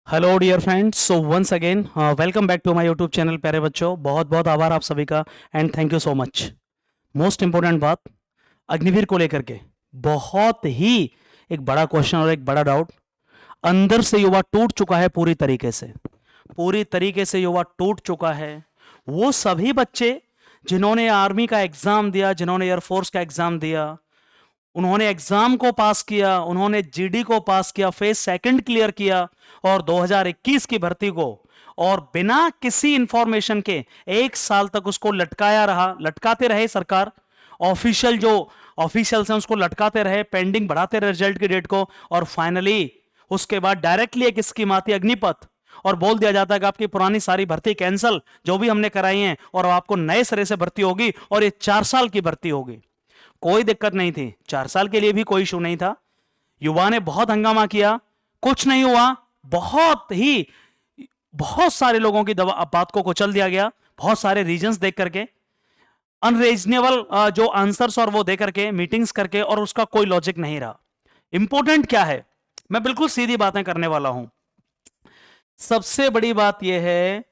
Hello dear friends, so once again welcome back to my YouTube channel. प्यारे बच्चों, बहुत बहुत आभार आप सभी का and thank you so much. Most important बात, अग्निवीर को लेकर के बहुत ही एक बड़ा क्वेश्चन और एक बड़ा डाउट। अंदर से युवा टूट चुका है, पूरी तरीके से युवा टूट चुका है। वो सभी बच्चे जिन्होंने आर्मी का एग्जाम दिया, जिन्होंने एयरफोर्स का एग्जाम दिया, उन्होंने एग्जाम को पास किया, उन्होंने जीडी को पास किया, फेज सेकंड क्लियर किया और 2021 की भर्ती को और बिना किसी इंफॉर्मेशन के 1 साल तक उसको लटकाते रहे सरकार। ऑफिशियल्स हैं उसको लटकाते रहे, पेंडिंग बढ़ाते रहे रिजल्ट की डेट को, और फाइनली उसके बाद डायरेक्टली एक स्कीम आती है अग्निपथ और बोल दिया जाता है कि आपकी पुरानी सारी भर्ती कैंसिल, जो भी हमने कराई है, और आपको नए सिरे से भर्ती होगी और ये 4 साल की भर्ती होगी। कोई दिक्कत नहीं थी, 4 साल के लिए भी कोई इशू नहीं था। युवा ने बहुत हंगामा किया, कुछ नहीं हुआ। बहुत सारे लोगों की बात को कुचल दिया गया, बहुत सारे रीजंस देख करके, अनरीजनेबल जो आंसर्स और वो दे करके, मीटिंग्स करके, और उसका कोई लॉजिक नहीं रहा। इंपॉर्टेंट क्या है, मैं बिल्कुल सीधी बातें करने वाला हूं। सबसे बड़ी बात यह है,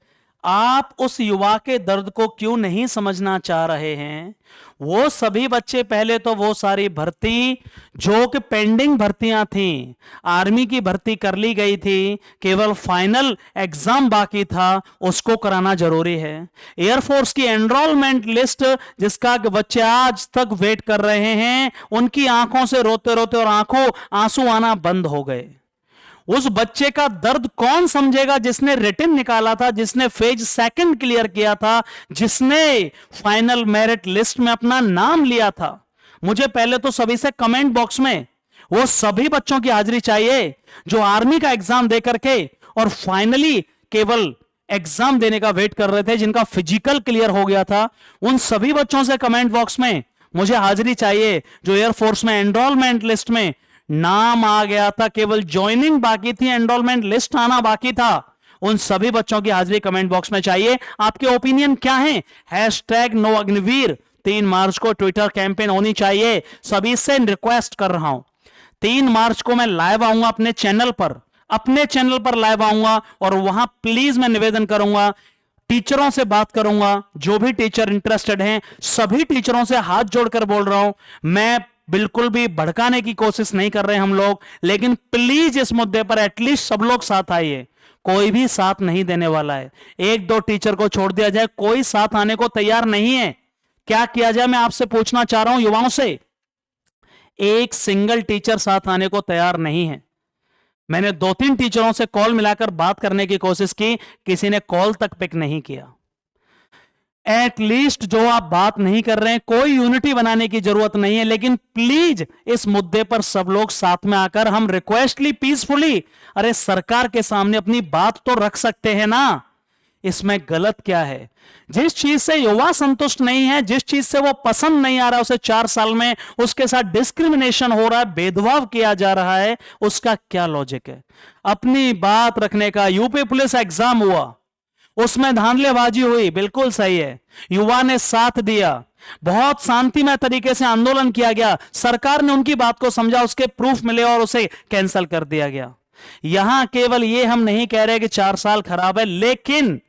आप उस युवा के दर्द को क्यों नहीं समझना चाह रहे हैं। वो सभी बच्चे, पहले तो वो सारी भर्ती जो कि पेंडिंग भर्तियां थीं, आर्मी की भर्ती कर ली गई थी, केवल फाइनल एग्जाम बाकी था, उसको कराना जरूरी है। एयरफोर्स की एनरोलमेंट लिस्ट जिसका बच्चे आज तक वेट कर रहे हैं, उनकी आंखों से रोते रोते और आंसू आना बंद हो गए। उस बच्चे का दर्द कौन समझेगा जिसने रिटन निकाला था, जिसने फेज सेकंड क्लियर किया था, जिसने फाइनल मेरिट लिस्ट में अपना नाम लिया था। मुझे पहले तो सभी से कमेंट बॉक्स में वो सभी बच्चों की हाजिरी चाहिए जो आर्मी का एग्जाम दे करके और फाइनली केवल एग्जाम देने का वेट कर रहे थे, जिनका फिजिकल क्लियर हो गया था। उन सभी बच्चों से कमेंट बॉक्स में मुझे हाजिरी चाहिए जो एयरफोर्स में एनरोलमेंट लिस्ट में नाम आ गया था, केवल ज्वाइनिंग बाकी थी, एनरोलमेंट लिस्ट आना बाकी था। उन सभी बच्चों की हाजिरी कमेंट बॉक्स में चाहिए। आपके ओपिनियन क्या है? #नो अग्निवीर 3 मार्च को ट्विटर कैंपेन होनी चाहिए। सभी से रिक्वेस्ट कर रहा हूं, 3 मार्च को मैं लाइव आऊंगा अपने चैनल पर लाइव आऊंगा, और वहां प्लीज मैं निवेदन करूंगा, टीचरों से बात करूंगा, जो भी टीचर इंटरेस्टेड हैं, सभी टीचरों से हाथ जोड़कर बोल रहा हूं। मैं बिल्कुल भी भड़काने की कोशिश नहीं कर रहे हम लोग, लेकिन प्लीज इस मुद्दे पर एटलीस्ट सब लोग साथ आइए। कोई भी साथ नहीं देने वाला है, 1-2 टीचर को छोड़ दिया जाए, कोई साथ आने को तैयार नहीं है। क्या किया जाए, मैं आपसे पूछना चाह रहा हूं युवाओं से। एक सिंगल टीचर साथ आने को तैयार नहीं है। मैंने 2-3 टीचरों से कॉल मिलाकर बात करने की कोशिश की, किसी ने कॉल तक पिक नहीं किया। एटलीस्ट जो आप बात नहीं कर रहे हैं, कोई यूनिटी बनाने की जरूरत नहीं है, लेकिन प्लीज इस मुद्दे पर सब लोग साथ में आकर हम रिक्वेस्टली, पीसफुली, अरे सरकार के सामने अपनी बात तो रख सकते हैं ना। इसमें गलत क्या है? जिस चीज से युवा संतुष्ट नहीं है, जिस चीज से वो पसंद नहीं आ रहा, उसे 4 साल में उसके साथ डिस्क्रिमिनेशन हो रहा है, भेदभाव किया जा रहा है, उसका क्या लॉजिक है? अपनी बात रखने का। यूपी पुलिस एग्जाम हुआ, उसमें धांधलेबाजी हुई, बिल्कुल सही है, युवा ने साथ दिया, बहुत शांतिमय तरीके से आंदोलन किया गया, सरकार ने उनकी बात को समझा, उसके प्रूफ मिले और उसे कैंसिल कर दिया गया। यहां केवल ये हम नहीं कह रहे कि 4 साल खराब है, लेकिन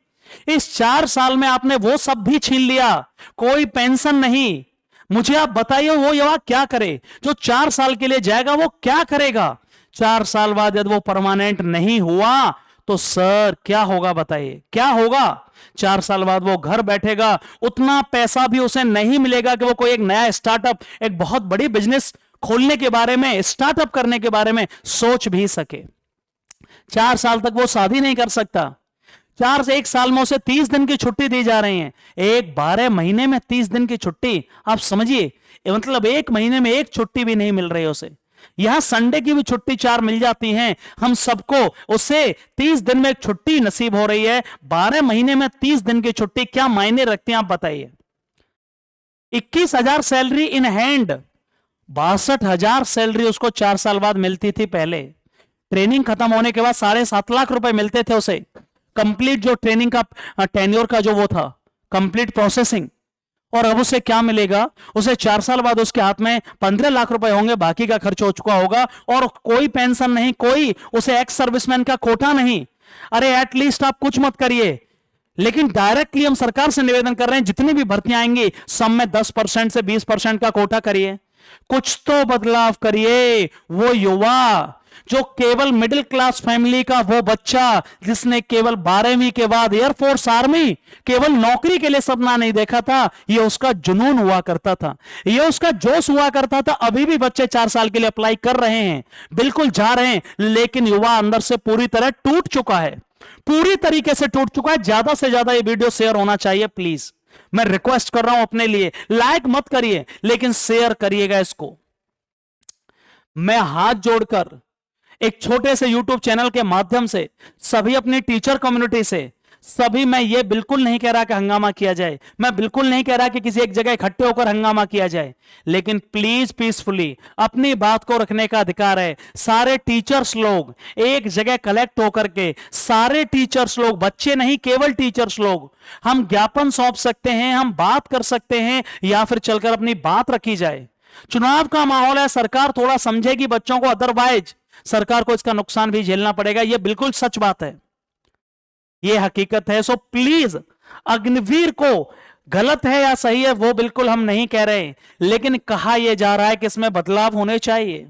इस 4 साल में आपने वो सब भी छीन लिया, कोई पेंशन नहीं। मुझे आप बताइए वो युवा क्या करे जो 4 साल के लिए जाएगा, वो क्या करेगा? 4 साल बाद यदि वो परमानेंट नहीं हुआ तो सर क्या होगा, बताइए क्या होगा? 4 साल बाद वो घर बैठेगा, उतना पैसा भी उसे नहीं मिलेगा कि वो कोई एक नया स्टार्टअप, एक बहुत बड़ी बिजनेस खोलने के बारे में, स्टार्टअप करने के बारे में सोच भी सके। 4 साल तक वो शादी नहीं कर सकता। 4 से 1 साल में उसे 30 दिन की छुट्टी दी जा रही है। 12 महीने में 30 दिन की छुट्टी, आप समझिए, मतलब 1 महीने में 1 छुट्टी भी नहीं मिल रही उसे। यहां संडे की भी छुट्टी 4 मिल जाती हैं हम सबको, उसे 30 दिन में एक छुट्टी नसीब हो रही है। 12 महीने में 30 दिन की छुट्टी क्या मायने रखती हैं, आप बताइए। 21,000 सैलरी इन हैंड, 62,000 सैलरी उसको 4 साल बाद मिलती थी। पहले ट्रेनिंग खत्म होने के बाद 7.5 लाख रुपए मिलते थे उसे, कंप्लीट जो ट्रेनिंग का टेन्योर का जो वो था, कंप्लीट प्रोसेसिंग। और अब उसे क्या मिलेगा? उसे 4 साल बाद उसके हाथ में 15 लाख रुपए होंगे, बाकी का खर्च हो चुका होगा, और कोई पेंशन नहीं, कोई उसे एक्स सर्विसमैन का कोटा नहीं। अरे एटलीस्ट आप कुछ मत करिए, लेकिन डायरेक्टली हम सरकार से निवेदन कर रहे हैं जितनी भी भर्तियां आएंगी सब में 10% से 20% का कोटा करिए, कुछ तो बदलाव करिए। वो युवा जो केवल मिडिल क्लास फैमिली का वो बच्चा जिसने केवल 12वीं के बाद एयरफोर्स आर्मी केवल नौकरी के लिए सपना नहीं देखा था, ये उसका जुनून हुआ करता था, ये उसका जोश हुआ करता था। अभी भी बच्चे 4 साल के लिए अप्लाई कर रहे हैं, बिल्कुल जा रहे हैं, लेकिन युवा अंदर से पूरी तरह टूट चुका है, पूरी तरीके से टूट चुका है। ज्यादा से ज्यादा ये वीडियो शेयर होना चाहिए प्लीज, मैं रिक्वेस्ट कर रहा हूं अपने लिए। लाइक मत करिए लेकिन शेयर करिएगा इसको। मैं हाथ जोड़कर एक छोटे से YouTube चैनल के माध्यम से सभी अपनी टीचर कम्युनिटी से सभी, मैं ये बिल्कुल नहीं कह रहा कि हंगामा किया जाए, मैं बिल्कुल नहीं कह रहा कि किसी एक जगह इकट्ठे होकर हंगामा किया जाए, लेकिन प्लीज पीसफुली अपनी बात को रखने का अधिकार है। सारे टीचर्स लोग एक जगह कलेक्ट होकर के, सारे टीचर्स लोग, बच्चे नहीं केवल टीचर्स लोग, हम ज्ञापन सौंप सकते हैं, हम बात कर सकते हैं, या फिर चलकर अपनी बात रखी जाए। चुनाव का माहौल है, सरकार थोड़ा समझेगी बच्चों को, अदरवाइज सरकार को इसका नुकसान भी झेलना पड़ेगा। यह बिल्कुल सच बात है, यह हकीकत है। सो प्लीज, अग्निवीर को गलत है या सही है वो बिल्कुल हम नहीं कह रहे, लेकिन कहा यह जा रहा है कि इसमें बदलाव होने चाहिए।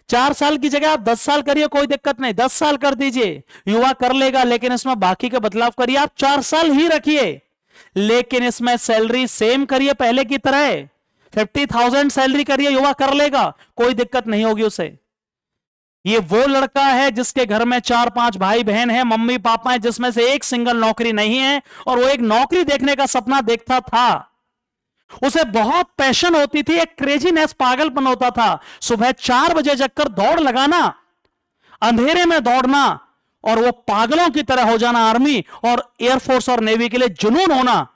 4 साल की जगह आप 10 साल करिए, कोई दिक्कत नहीं, 10 साल कर दीजिए, युवा कर लेगा, लेकिन इसमें बाकी का बदलाव करिए। आप 4 साल ही रखिए, लेकिन इसमें सैलरी सेम करिए पहले की तरह, 50,000 सैलरी करिए, युवा कर लेगा, कोई दिक्कत नहीं होगी उसे। ये वो लड़का है जिसके घर में 4-5 भाई बहन हैं, मम्मी पापा हैं, जिसमें से एक सिंगल नौकरी नहीं है, और वो एक नौकरी देखने का सपना देखता था। उसे बहुत पैशन होती थी, एक क्रेजीनेस, पागलपन होता था। सुबह 4 बजे जगकर दौड़ लगाना, अंधेरे में दौड़ना, और वो पागलों की तरह हो जाना आर्मी और एयरफोर्स और नेवी के लिए जुनून होना,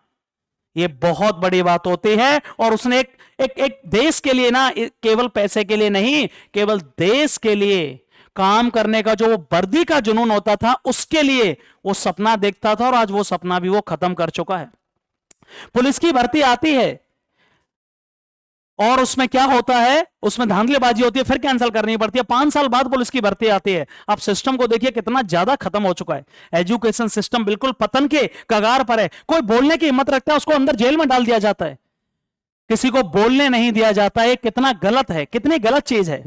ये बहुत बड़ी बात होती है। और उसने एक देश के लिए ना, केवल पैसे के लिए नहीं, केवल देश के लिए काम करने का जो वो वर्दी का जुनून होता था, उसके लिए वो सपना देखता था, और आज वो सपना भी वो खत्म कर चुका है। पुलिस की भर्ती आती है और उसमें क्या होता है, उसमें धांधलीबाजी होती है, फिर कैंसिल करनी पड़ती है। 5 साल बाद पुलिस की भर्ती आती है। आप सिस्टम को देखिए कितना ज्यादा खत्म हो चुका है, एजुकेशन सिस्टम बिल्कुल पतन के कगार पर है। कोई बोलने की हिम्मत रखता है उसको अंदर जेल में डाल दिया जाता है, किसी को बोलने नहीं दिया जाता है। कितना गलत है, कितनी गलत चीज है।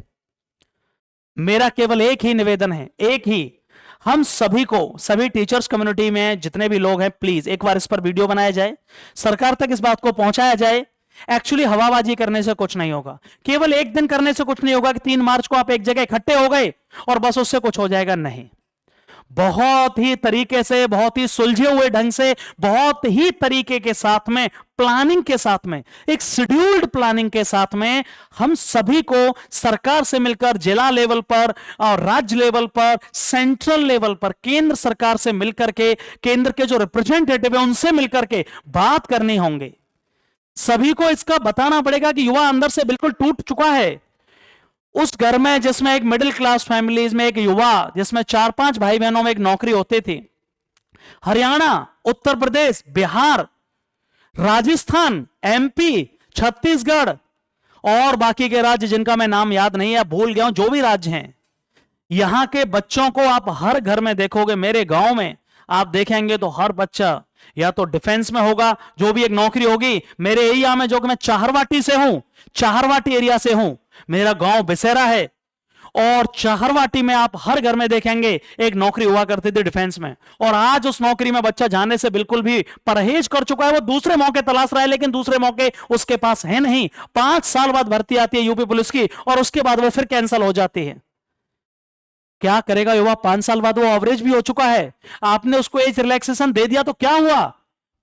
मेरा केवल एक ही निवेदन है, एक ही, हम सभी को, सभी टीचर्स कम्युनिटी में जितने भी लोग हैं, प्लीज एक बार इस पर वीडियो बनाया जाए, सरकार तक इस बात को पहुंचाया जाए। एक्चुअली हवाबाजी करने से कुछ नहीं होगा, केवल एक दिन करने से कुछ नहीं होगा कि 3 मार्च को आप एक जगह इकट्ठे हो गए और बस उससे कुछ हो जाएगा, नहीं। बहुत ही तरीके से, बहुत ही सुलझे हुए ढंग से, बहुत ही तरीके के साथ में, प्लानिंग के साथ में, एक शेड्यूल्ड प्लानिंग के साथ में, हम सभी को सरकार से मिलकर जिला लेवल पर और राज्य लेवल पर, सेंट्रल लेवल पर, केंद्र सरकार से मिलकर के, केंद्र के जो रिप्रेजेंटेटिव है उनसे मिलकर के बात करनी होंगे। सभी को इसका बताना पड़ेगा कि युवा अंदर से बिल्कुल टूट चुका है। उस घर में जिसमें एक मिडिल क्लास फैमिलीज में एक युवा जिसमें 4-5 भाई बहनों में एक नौकरी होती थी, हरियाणा, उत्तर प्रदेश, बिहार, राजस्थान, एमपी, छत्तीसगढ़ और बाकी के राज्य जिनका मैं नाम याद नहीं है, भूल गया हूं, जो भी राज्य हैं, यहां के बच्चों को आप हर घर में देखोगे। मेरे गांव में आप देखेंगे तो हर बच्चा या तो डिफेंस में होगा, जो भी एक नौकरी होगी। मेरे एरिया में, जो कि मैं चाहरवाटी से हूं, चाहरवाटी एरिया से हूं, मेरा गांव बिसेरा है, और चाहरवाटी में आप हर घर में देखेंगे एक नौकरी हुआ करती थी डिफेंस में, और आज उस नौकरी में बच्चा जाने से बिल्कुल भी परहेज कर चुका है। वो दूसरे मौके तलाश रहा है, लेकिन दूसरे मौके उसके पास है नहीं। 5 साल बाद भर्ती आती है यूपी पुलिस की, और उसके बाद वो फिर कैंसिल हो जाती है। क्या करेगा युवा? 5 साल बाद वो एवरेज भी हो चुका है, आपने उसको एज रिलैक्सेशन दे दिया तो क्या हुआ?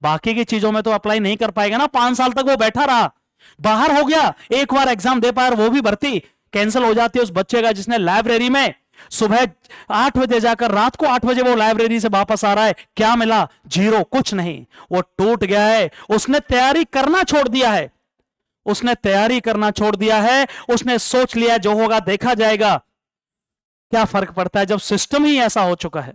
बाकी की चीजों में तो अप्लाई नहीं कर पाएगा ना। 5 साल तक वो बैठा रहा, बाहर हो गया, एक बार एग्जाम दे पाया, वो भी भर्ती कैंसिल हो जाती है उस बच्चे का जिसने लाइब्रेरी में सुबह 8 बजे जाकर रात को 8 बजे वो लाइब्रेरी से वापस आ रहा है। क्या मिला? 0, कुछ नहीं। वो टूट गया है, उसने तैयारी करना छोड़ दिया है, उसने तैयारी करना छोड़ दिया है, उसने सोच लिया जो होगा देखा जाएगा। क्या फर्क पड़ता है जब सिस्टम ही ऐसा हो चुका है?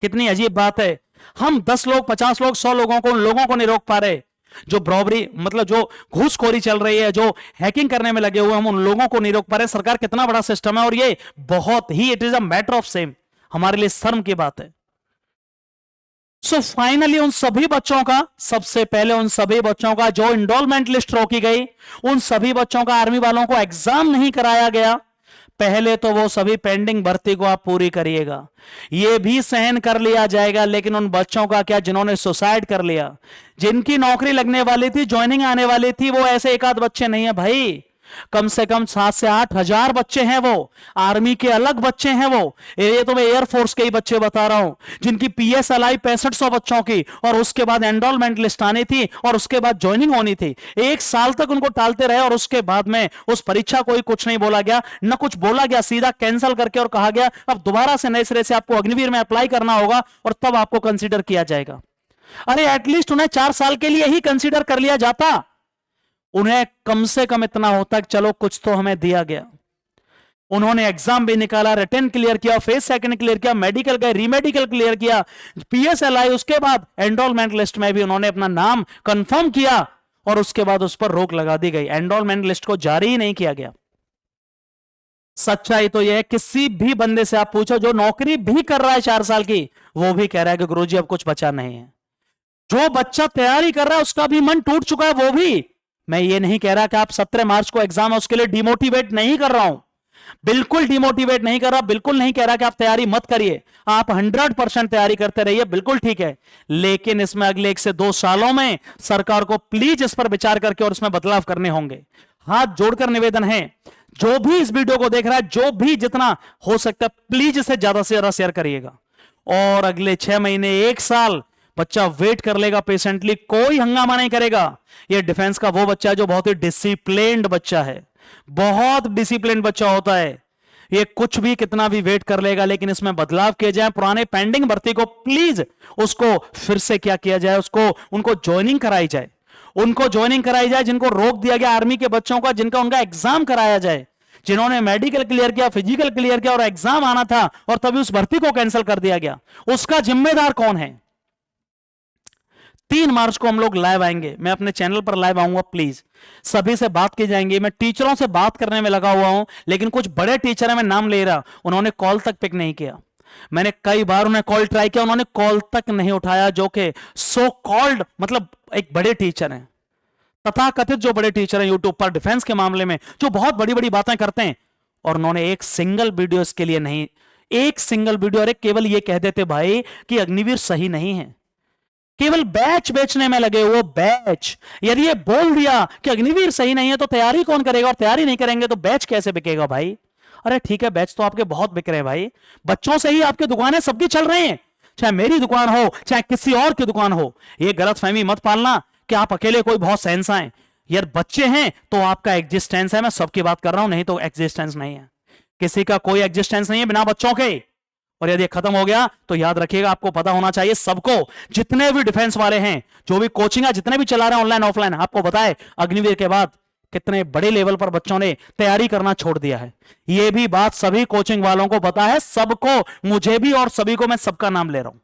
कितनी अजीब बात है। हम 10 लोग, 50 लोग, 100 लोगों को, उन लोगों को नहीं रोक पा रहे जो ब्रॉबरी, मतलब जो घूसखोरी चल रही है, जो हैकिंग करने में लगे हुए, हम उन लोगों को नहीं रोक पा रहे। सरकार कितना बड़ा सिस्टम है, और ये बहुत ही, it is a matter of shame. हमारे लिए शर्म की बात है। सो फाइनली उन सभी बच्चों का, सबसे पहले उन सभी बच्चों का जो एनरोलमेंट लिस्ट रोकी गई, उन सभी बच्चों का आर्मी वालों को एग्जाम नहीं कराया गया। पहले तो वो सभी पेंडिंग भर्ती को आप पूरी करिएगा, ये भी सहन कर लिया जाएगा, लेकिन उन बच्चों का क्या जिन्होंने सुसाइड कर लिया, जिनकी नौकरी लगने वाली थी, ज्वाइनिंग आने वाली थी, वो ऐसे एक आध बच्चे नहीं है भाई, कम से कम 7 से 8 हजार बच्चे हैं, वो आर्मी के अलग बच्चे हैं, वो ये तो मैं एयरफोर्स के ही बच्चे बता रहा हूं, जिनकी पीएसएलआई 6500 बच्चों की, और उसके बाद एनरोलमेंट लिस्ट आनी थी, और उसके बाद ज्वाइनिंग होनी थी। 1 साल तक उनको टालते रहे, और उसके बाद में उस परीक्षा को कुछ नहीं बोला गया, न कुछ बोला गया, सीधा कैंसिल करके और कहा गया अब दोबारा से नए सिरे से आपको अग्निवीर में अप्लाई करना होगा और तब आपको कंसीडर किया जाएगा। अरे एटलीस्ट उन्हें 4 साल के लिए ही कंसीडर कर लिया जाता, उन्हें कम से कम इतना होता कि चलो कुछ तो हमें दिया गया। उन्होंने एग्जाम भी निकाला, रिटर्न क्लियर किया, फेज सेकंड क्लियर किया, मेडिकल गए, रीमेडिकल क्लियर किया, पीएसएलआई, उसके बाद एनरोलमेंट लिस्ट में भी उन्होंने अपना नाम कंफर्म किया, और उसके बाद उस पर रोक लगा दी गई, एनरोलमेंट लिस्ट को जारी ही नहीं किया गया। सच्चाई तो यह है, किसी भी बंदे से आप पूछो जो नौकरी भी कर रहा है 4 साल की, वो भी कह रहा है कि गुरुजी अब कुछ बचा नहीं है। जो बच्चा तैयारी कर रहा है उसका भी मन टूट चुका है, वो भी। मैं ये नहीं कह रहा कि आप 17 मार्च को एग्जाम है उसके लिए डिमोटिवेट नहीं कर रहा हूं, बिल्कुल डिमोटिवेट नहीं कर रहा, बिल्कुल नहीं कह रहा कि आप तैयारी मत करिए, आप 100% तैयारी करते रहिए, बिल्कुल ठीक है। लेकिन इसमें अगले 1 से 2 सालों में सरकार को प्लीज इस पर विचार करके और इसमें बदलाव करने होंगे। हाथ जोड़कर निवेदन है, जो भी इस वीडियो को देख रहा है, जो भी जितना हो सकता है, प्लीज इसे ज्यादा से ज्यादा शेयर करिएगा। और अगले 6 महीने 1 साल बच्चा वेट कर लेगा पेशेंटली, कोई हंगामा नहीं करेगा। ये डिफेंस का वो बच्चा है जो बहुत ही डिसिप्लिन्ड बच्चा है, बहुत डिसिप्लिन्ड बच्चा होता है, ये कुछ भी कितना भी वेट कर लेगा। लेकिन इसमें बदलाव किए जाए, पुराने पेंडिंग भर्ती को प्लीज उसको फिर से क्या किया जाए, उनको ज्वाइनिंग कराई जाए, उनको ज्वाइनिंग कराई जाए, जिनको रोक दिया गया आर्मी के बच्चों का, जिनका उनका एग्जाम कराया जाए, जिन्होंने मेडिकल क्लियर किया, फिजिकल क्लियर किया और एग्जाम आना था और तभी उस भर्ती को कैंसिल कर दिया गया, उसका जिम्मेदार कौन है। 3 मार्च को हम लोग लाइव आएंगे, मैं अपने चैनल पर लाइव आऊंगा, प्लीज सभी से बात की जाएंगी। मैं टीचरों से बात करने में लगा हुआ हूं, लेकिन कुछ बड़े टीचर है, मैं नाम ले रहा, उन्होंने कॉल तक पिक नहीं किया। मैंने कई बार उन्हें कॉल ट्राई किया, उन्होंने कॉल तक नहीं उठाया, जो कि सो कॉल्ड मतलब एक बड़े टीचर हैं, तथाकथित जो बड़े टीचर हैं यूट्यूब पर डिफेंस के मामले में, जो बहुत बड़ी बड़ी बातें करते हैं, और उन्होंने एक सिंगल वीडियो इसके लिए नहीं, एक सिंगल वीडियो, अरे केवल ये कह देते भाई कि अग्निवीर सही नहीं है, केवल बैच बेचने में लगे, वो बैच, यदि ये बोल दिया कि अग्निवीर सही नहीं है तो तैयारी कौन करेगा, और तैयारी नहीं करेंगे तो बैच कैसे बिकेगा भाई। अरे ठीक है, बैच तो आपके बहुत बिक रहे हैं भाई, बच्चों से ही आपकी दुकानें सबकी चल रही हैं, चाहे मेरी दुकान हो चाहे किसी और की दुकान हो। ये गलतफहमी मत पालना कि आप अकेले कोई बहुत सहनसा हैं, यार बच्चे हैं तो आपका एग्जिस्टेंस है, मैं सबकी बात कर रहा हूं, नहीं तो एग्जिस्टेंस नहीं है, किसी का कोई एग्जिस्टेंस नहीं है बिना बच्चों के। और यदि खत्म हो गया तो याद रखिएगा, आपको पता होना चाहिए सबको, जितने भी डिफेंस वाले हैं, जो भी कोचिंग जितने भी चला रहे हैं ऑनलाइन ऑफलाइन, आपको बताए अग्निवीर के बाद कितने बड़े लेवल पर बच्चों ने तैयारी करना छोड़ दिया है। यह भी बात सभी कोचिंग वालों को पता है, सबको, मुझे भी और सभी को, मैं सबका नाम ले रहा हूं।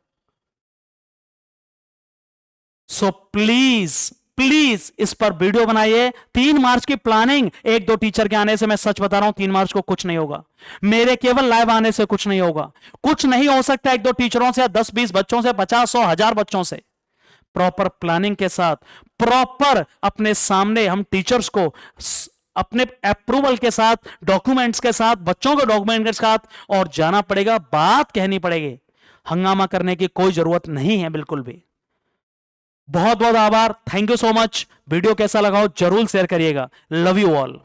सो प्लीज प्लीज इस पर वीडियो बनाइए। 3 मार्च की प्लानिंग 1-2 टीचर के आने से, मैं सच बता रहा हूं, 3 मार्च को कुछ नहीं होगा, मेरे केवल लाइव आने से कुछ नहीं होगा, कुछ नहीं हो सकता 1-2 टीचरों से, 10-20 बच्चों से, 50-100 1000 बच्चों से। प्रॉपर प्लानिंग के साथ, प्रॉपर अपने सामने हम टीचर्स को अपने अप्रूवल के साथ, डॉक्यूमेंट्स के साथ, बच्चों के डॉक्यूमेंट के साथ, और जाना पड़ेगा, बात कहनी पड़ेगी, हंगामा करने की कोई जरूरत नहीं है बिल्कुल भी। बहुत बहुत आभार, thank you so much. Video कैसा लगा हो जरूर शेयर करिएगा। Love you all.